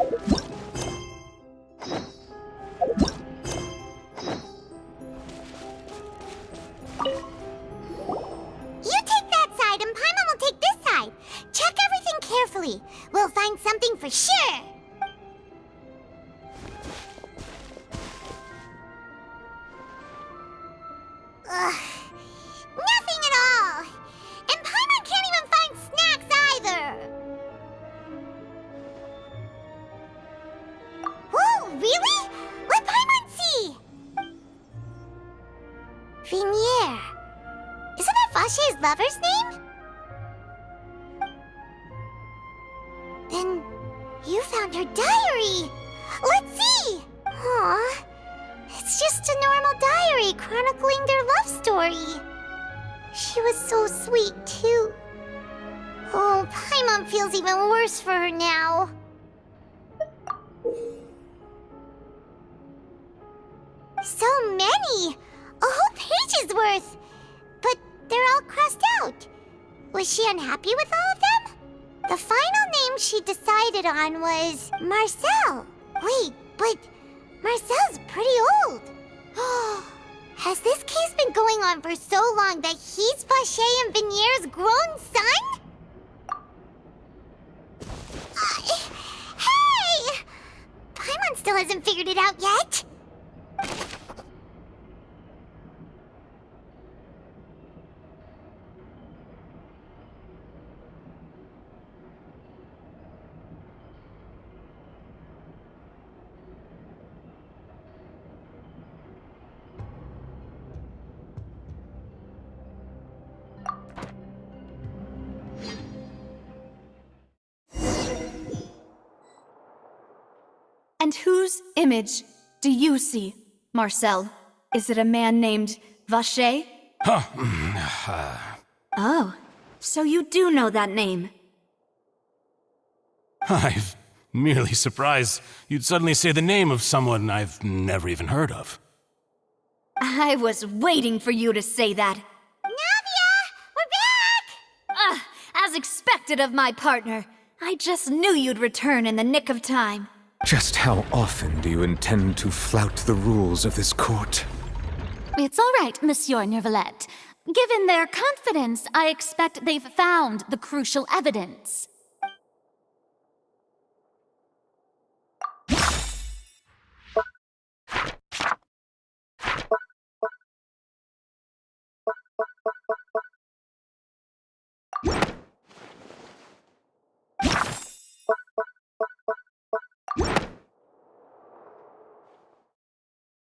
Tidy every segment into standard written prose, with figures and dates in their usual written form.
You take that side and Paimon will take this side. Check everything carefully. We'll find something for sure. Ugh. Nothing at all. And Paimon can't even find snacks either. Whoa, really? Let Paimon see. Vinier. Isn't that Vache's lover's name? Then you found her diary. Let's see. Aw. It's just a normal diary chronicling their love story. She was so sweet, too. Oh, Paimon feels even worse for her now. So many! A whole page's worth! But they're all crossed out. Was she unhappy with all of them? The final name she decided on was Marcel. Wait, but Marcel's pretty old. Has this case been going on for so long that he's Vache and Vinier's grown son? Hey! Paimon still hasn't figured it out yet. And whose image do you see, Marcel? Is it a man named Vache? Oh, so you do know that name. I'm merely surprised you'd suddenly say the name of someone I've never even heard of. I was waiting for you to say that. Navia! We're back! As expected of my partner. I just knew you'd return in the nick of time. Just how often do you intend to flout the rules of this court? It's all right, Monsieur Neuvillette. Given their confidence, I expect they've found the crucial evidence.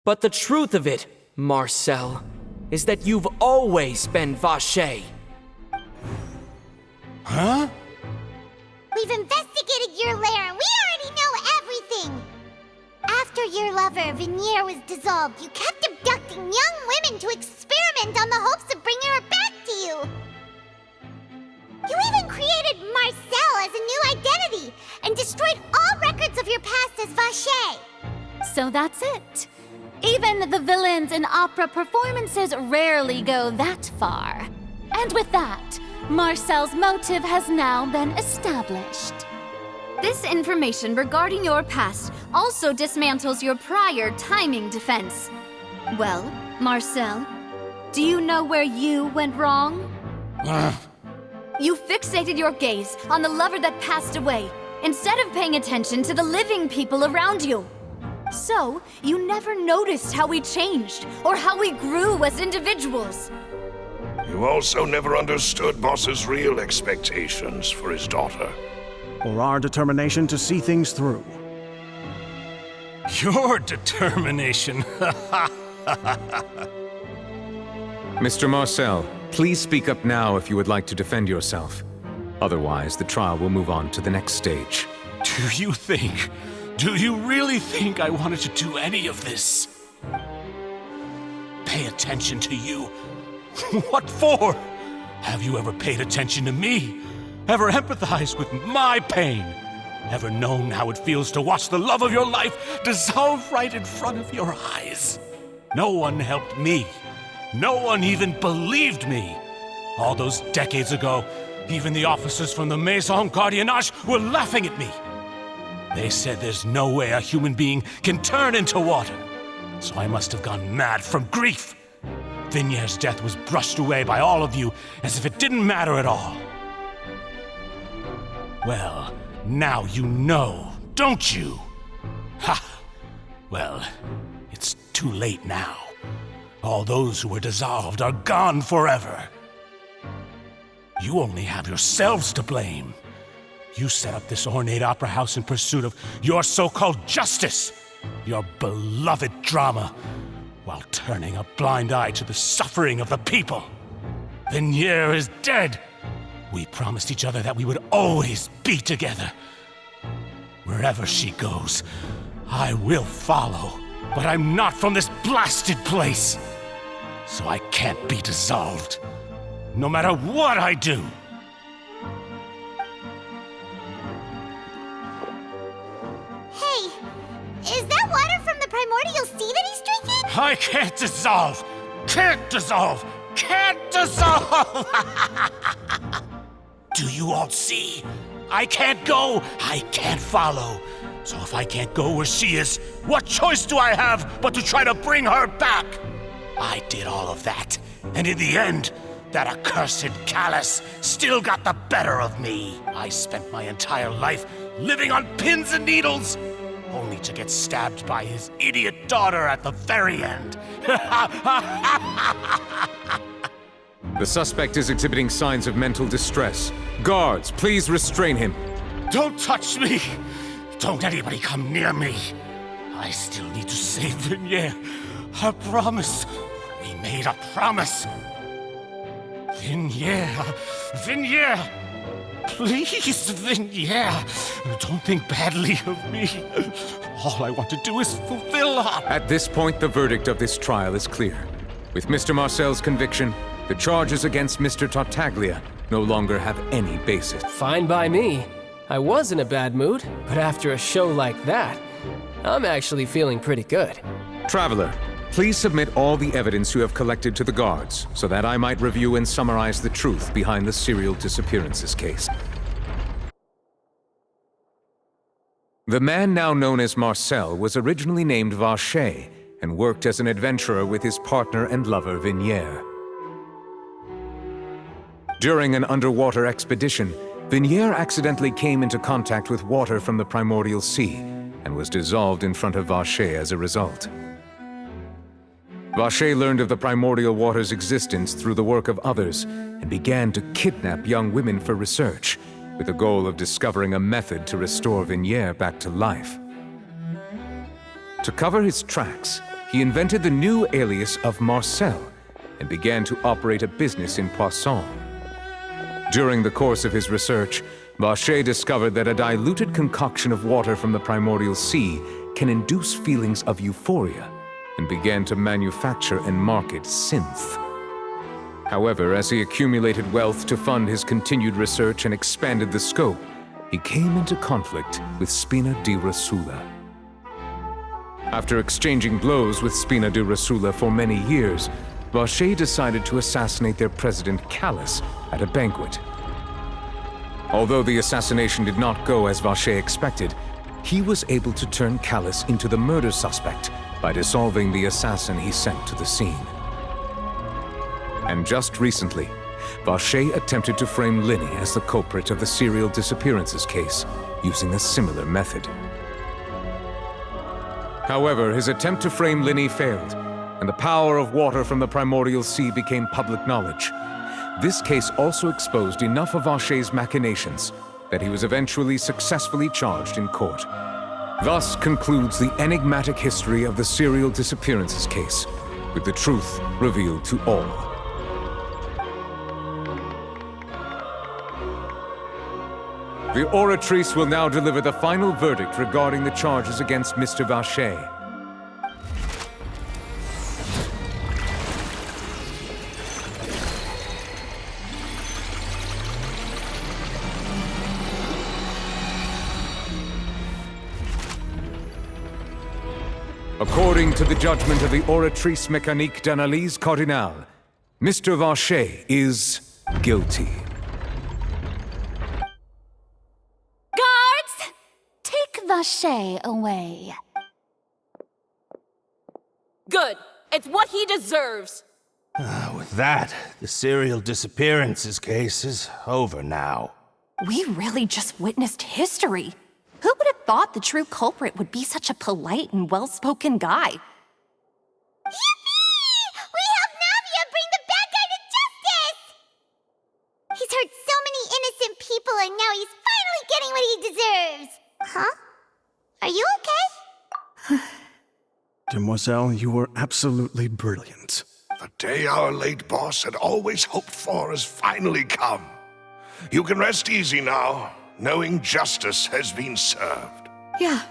But the truth of it, Marcel, is that you've always been Vache. Huh? We've investigated your lair and we already know everything! After your lover, Vinier, was dissolved, you kept abducting young women to experiment on the hopes of bringing her back to you! You even created Marcel as a new identity and destroyed all records of your past as Vache! So that's it. Even the villains in opera performances rarely go that far. And with that, Marcel's motive has now been established. This information regarding your past also dismantles your prior timing defense. Well, Marcel, do you know where you went wrong? You fixated your gaze on the lover that passed away, instead of paying attention to the living people around you. So, you never noticed how we changed, or how we grew as individuals. You also never understood Boss's real expectations for his daughter. Or our determination to see things through. Your determination. Mr. Marcel, please speak up now if you would like to defend yourself. Otherwise, the trial will move on to the next stage. Do you really think I wanted to do any of this? Pay attention to you? What for? Have you ever paid attention to me? Ever empathized with my pain? Ever known how it feels to watch the love of your life dissolve right in front of your eyes? No one helped me. No one even believed me. All those decades ago, even the officers from the Maison Gardiennage were laughing at me. They said there's no way a human being can turn into water. So I must have gone mad from grief. Vignier's death was brushed away by all of you as if it didn't matter at all. Well, now you know, don't you? Ha! Well, it's too late now. All those who were dissolved are gone forever. You only have yourselves to blame. You set up this ornate opera house in pursuit of your so-called justice, your beloved drama, while turning a blind eye to the suffering of the people. Vignier is dead. We promised each other that we would always be together. Wherever she goes, I will follow. But I'm not from this blasted place. So I can't be dissolved, no matter what I do. Hey, is that water from the primordial sea that he's drinking? I can't dissolve! Can't dissolve! Can't dissolve! Do you all see? I can't go, I can't follow. So if I can't go where she is, what choice do I have but to try to bring her back? I did all of that, and in the end, that accursed Callus still got the better of me. I spent my entire life living on pins and needles, only to get stabbed by his idiot daughter at the very end. The suspect is exhibiting signs of mental distress. Guards, please restrain him. Don't touch me! Don't anybody come near me! I still need to save Vignier. A promise. We made a promise. Vignier. Vignier! Please, Vignier. Don't think badly of me. All I want to do is fulfill her. At this point, the verdict of this trial is clear. With Mr. Marcel's conviction, the charges against Mr. Tartaglia no longer have any basis. Fine by me. I was in a bad mood, but after a show like that, I'm actually feeling pretty good. Traveler, please submit all the evidence you have collected to the guards, so that I might review and summarize the truth behind the serial disappearances case. The man now known as Marcel was originally named Vacher and worked as an adventurer with his partner and lover Vignier. During an underwater expedition, Vignier accidentally came into contact with water from the primordial sea and was dissolved in front of Vacher as a result. Vacher learned of the primordial water's existence through the work of others and began to kidnap young women for research, with the goal of discovering a method to restore Vignier back to life. To cover his tracks, he invented the new alias of Marcel and began to operate a business in Poisson. During the course of his research, Vacher discovered that a diluted concoction of water from the primordial sea can induce feelings of euphoria, and began to manufacture and market synth. However, as he accumulated wealth to fund his continued research and expanded the scope, he came into conflict with Spina di Rosula. After exchanging blows with Spina di Rosula for many years, Vacher decided to assassinate their president Callus at a banquet. Although the assassination did not go as Vacher expected, he was able to turn Callus into the murder suspect by dissolving the assassin he sent to the scene. And just recently, Vacher attempted to frame Linny as the culprit of the serial disappearances case, using a similar method. However, his attempt to frame Linny failed, and the power of water from the primordial sea became public knowledge. This case also exposed enough of Vacher's machinations that he was eventually successfully charged in court. Thus concludes the enigmatic history of the serial disappearances case, with the truth revealed to all. The Oratrice will now deliver the final verdict regarding the charges against Mr. Vacher. According to the judgment of the Oratrice Mécanique d'Analyse Cardinale, Mr. Vacher is guilty. Guards! Take Vacher away. Good. It's what he deserves. With that, the serial disappearances case is over now. We really just witnessed history. Who would have thought the true culprit would be such a polite and well-spoken guy? Yippee! We helped Navia bring the bad guy to justice! He's hurt so many innocent people and now he's finally getting what he deserves! Huh? Are you okay? Demoiselle, you were absolutely brilliant. The day our late boss had always hoped for has finally come. You can rest easy now, knowing justice has been served. Yeah.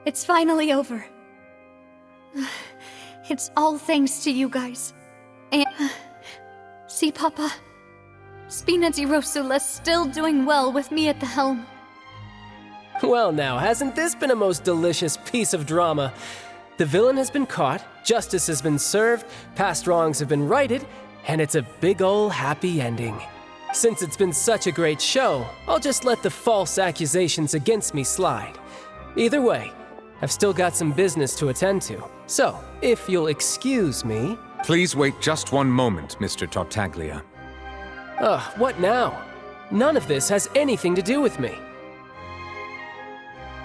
It's finally over. It's all thanks to you guys. And see, Papa? Spina di Rosula's still doing well with me at the helm. Well now, hasn't this been a most delicious piece of drama? The villain has been caught, justice has been served, past wrongs have been righted, and it's a big ol' happy ending. Since it's been such a great show, I'll just let the false accusations against me slide. Either way, I've still got some business to attend to. So, if you'll excuse me... Please wait just one moment, Mr. Tartaglia. What now? None of this has anything to do with me.